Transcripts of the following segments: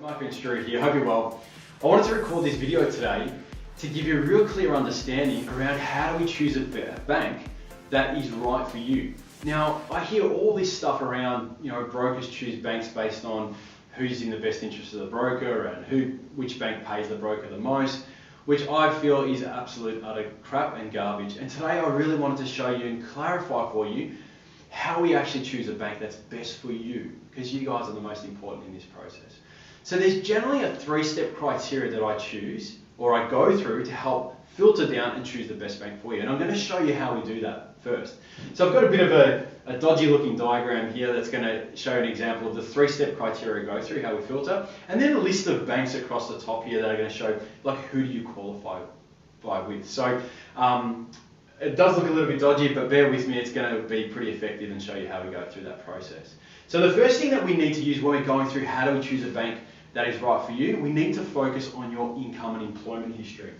Marc Ventura here, hope you're well. I wanted to record this video today to give you a real clear understanding around how do we choose a bank that is right for you. Now, I hear all this stuff around, brokers choose banks based on who's in the best interest of the broker and which bank pays the broker the most, which I feel is absolute utter crap and garbage. And today I really wanted to show you and clarify for you how we actually choose a bank that's best for you, because you guys are the most important in this process. So there's generally a 3-step criteria that I choose or I go through to help filter down and choose the best bank for you. And I'm going to show you how we do that first. So I've got a bit of a dodgy looking diagram here that's going to show an example of the 3-step criteria I go through, how we filter, and then a list of banks across the top here that are going to show who do you qualify with. So it does look a little bit dodgy, but bear with me, it's going to be pretty effective and show you how we go through that process. So the first thing that we need to use when we're going through how do we choose a bank that is right for you, we need to focus on your income and employment history.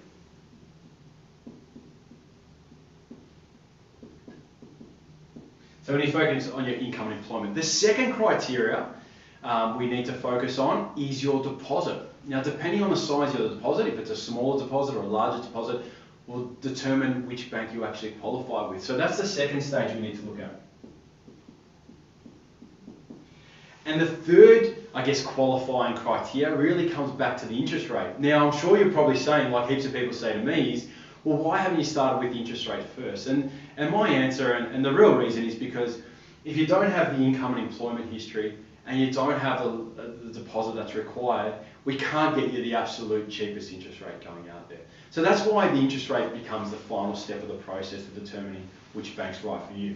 So we need to focus on your income and employment. The second criteria we need to focus on is your deposit. Now, depending on the size of the deposit, if it's a smaller deposit or a larger deposit, will determine which bank you actually qualify with. So that's the second stage we need to look at. And the third, qualifying criteria really comes back to the interest rate. Now, I'm sure you're probably saying, like heaps of people say to me, is, well, why haven't you started with the interest rate first? And my answer, and the real reason, is because if you don't have the income and employment history and you don't have the deposit that's required, we can't get you the absolute cheapest interest rate going out there. So that's why the interest rate becomes the final step of the process of determining which bank's right for you.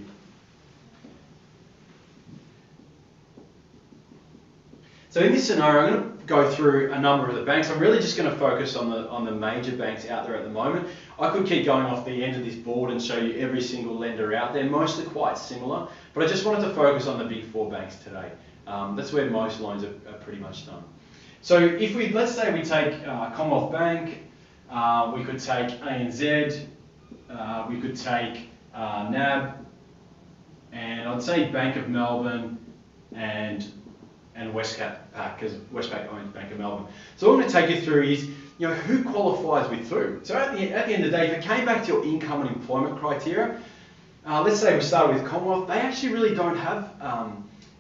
So in this scenario, I'm going to go through a number of the banks. I'm really just going to focus on the major banks out there at the moment. I could keep going off the end of this board and show you every single lender out there. Most are quite similar, but I just wanted to focus on the big 4 banks today. That's where most loans are pretty much done. So if let's say we take Commonwealth Bank, we could take ANZ, we could take NAB, and I'd say Bank of Melbourne and Westpac, because Westpac owns Bank of Melbourne. So what I'm going to take you through is, who qualifies with who. So at the end of the day, if it came back to your income and employment criteria, let's say we started with Commonwealth, they actually really don't have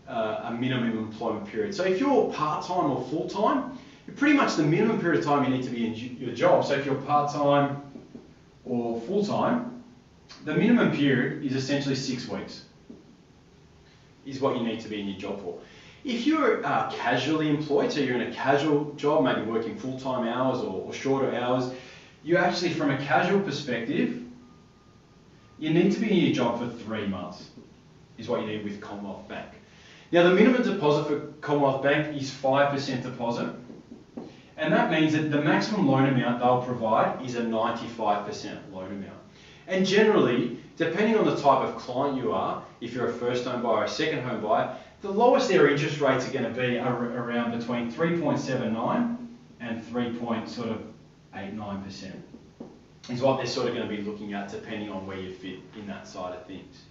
a minimum employment period. So if you're part-time or full-time, you're pretty much the minimum period of time you need to be in your job. So if you're part-time or full-time, the minimum period is essentially 6 weeks, is what you need to be in your job for. If you're casually employed, so you're in a casual job, maybe working full-time hours or shorter hours, you actually, from a casual perspective, you need to be in your job for 3 months, is what you need with Commonwealth Bank. Now, the minimum deposit for Commonwealth Bank is 5% deposit, and that means that the maximum loan amount they'll provide is a 95% loan amount. And generally, depending on the type of client you are, if you're a first home buyer or a second home buyer, the lowest their interest rates are going to be around between 3.79 and 3.89% is what they're sort of going to be looking at, depending on where you fit in that side of things.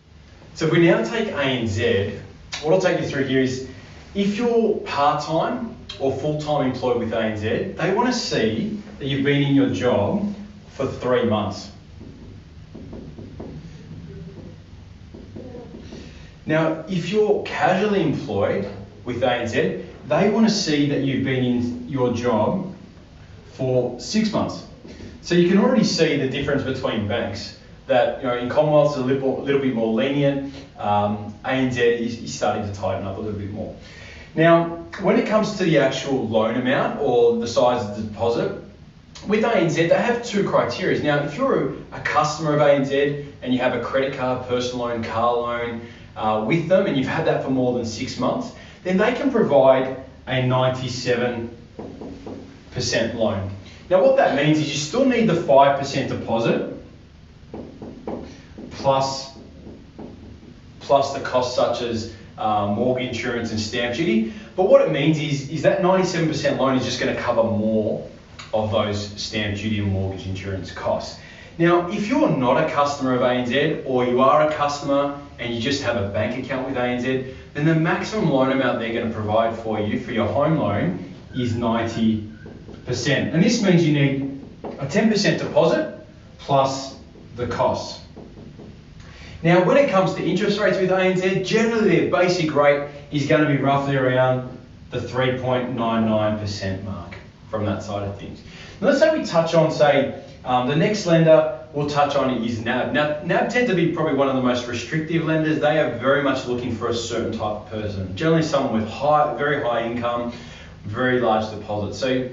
So if we now take ANZ, what I'll take you through here is, if you're part-time or full-time employed with ANZ, they want to see that you've been in your job for 3 months. Now, if you're casually employed with ANZ, they want to see that you've been in your job for 6 months. So you can already see the difference between banks, that in Commonwealth it's a little bit more lenient, ANZ is starting to tighten up a little bit more. Now, when it comes to the actual loan amount or the size of the deposit, with ANZ, they have 2 criteria. Now, if you're a customer of ANZ and you have a credit card, personal loan, car loan, with them, and you've had that for more than 6 months, then they can provide a 97% loan. Now, what that means is you still need the 5% deposit plus the costs such as mortgage insurance and stamp duty. But what it means is that 97% loan is just going to cover more of those stamp duty and mortgage insurance costs. Now, if you're not a customer of ANZ, or you are a customer and you just have a bank account with ANZ, then the maximum loan amount they're going to provide for you for your home loan is 90%. And this means you need a 10% deposit plus the costs. Now, when it comes to interest rates with ANZ, generally their basic rate is going to be roughly around the 3.99% mark from that side of things. Now, let's say we touch on, the next lender we'll touch on is NAB. Now, NAB tend to be probably one of the most restrictive lenders. They are very much looking for a certain type of person, generally someone with very high income, very large deposits. So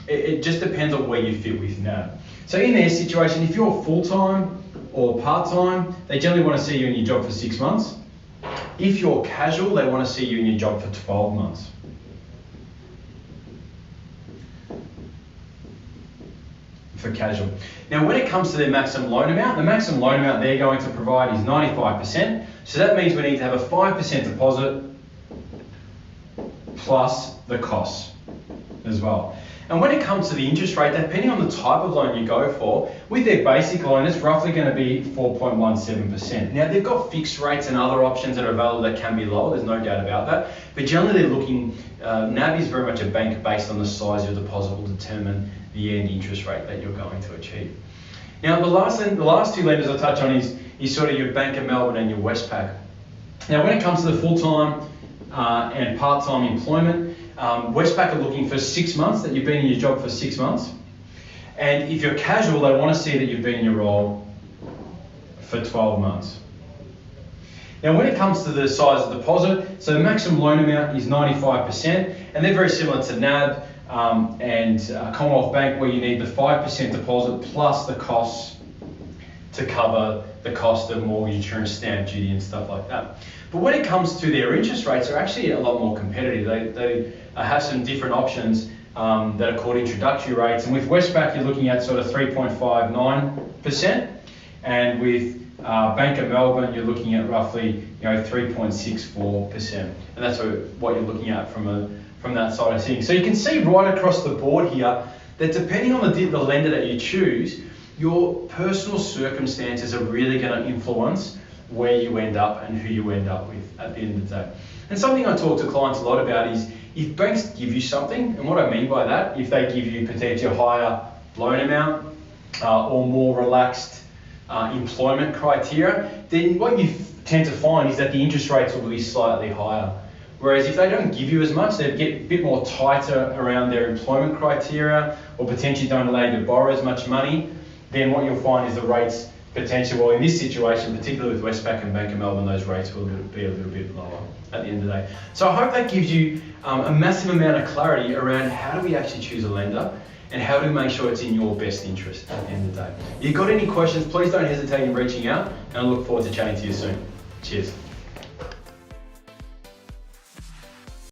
it just depends on where you fit with NAB. So in their situation, if you're full-time or part-time, they generally want to see you in your job for 6 months. If you're casual, they want to see you in your job for 12 months. For casual. Now, when it comes to their maximum loan amount, the maximum loan amount they're going to provide is 95%. So that means we need to have a 5% deposit plus the costs as well. And when it comes to the interest rate, depending on the type of loan you go for, with their basic loan, it's roughly going to be 4.17%. Now, they've got fixed rates and other options that are available that can be lower, there's no doubt about that. But generally, they're looking, NAB is very much a bank based on the size of your deposit will determine the end interest rate that you're going to achieve. Now, the last two lenders I'll touch on is sort of your Bank of Melbourne and your Westpac. Now, when it comes to the full-time and part-time employment, Westpac are looking for 6 months, that you've been in your job for 6 months. And if you're casual, they want to see that you've been in your role for 12 months. Now, when it comes to the size of deposit, so the maximum loan amount is 95%, and they're very similar to NAB and Commonwealth Bank, where you need the 5% deposit plus the costs to cover the cost of mortgage insurance, stamp duty and stuff like that. But when it comes to their interest rates, they're actually a lot more competitive. They have some different options that are called introductory rates. And with Westpac, you're looking at sort of 3.59%. And with Bank of Melbourne, you're looking at roughly 3.64%. And that's what you're looking at from that side of things. So you can see right across the board here that depending on the lender that you choose, your personal circumstances are really going to influence where you end up and who you end up with at the end of the day. And something I talk to clients a lot about is if banks give you something, and what I mean by that, if they give you potentially a higher loan amount or more relaxed employment criteria, then what you tend to find is that the interest rates will be slightly higher. Whereas if they don't give you as much, they get a bit more tighter around their employment criteria or potentially don't allow you to borrow as much money, then what you'll find is the rates potentially, well in this situation, particularly with Westpac and Bank of Melbourne, those rates will be a little bit lower at the end of the day. So I hope that gives you a massive amount of clarity around how do we actually choose a lender and how do we make sure it's in your best interest at the end of the day. If you've got any questions, please don't hesitate in reaching out, and I look forward to chatting to you soon. Cheers.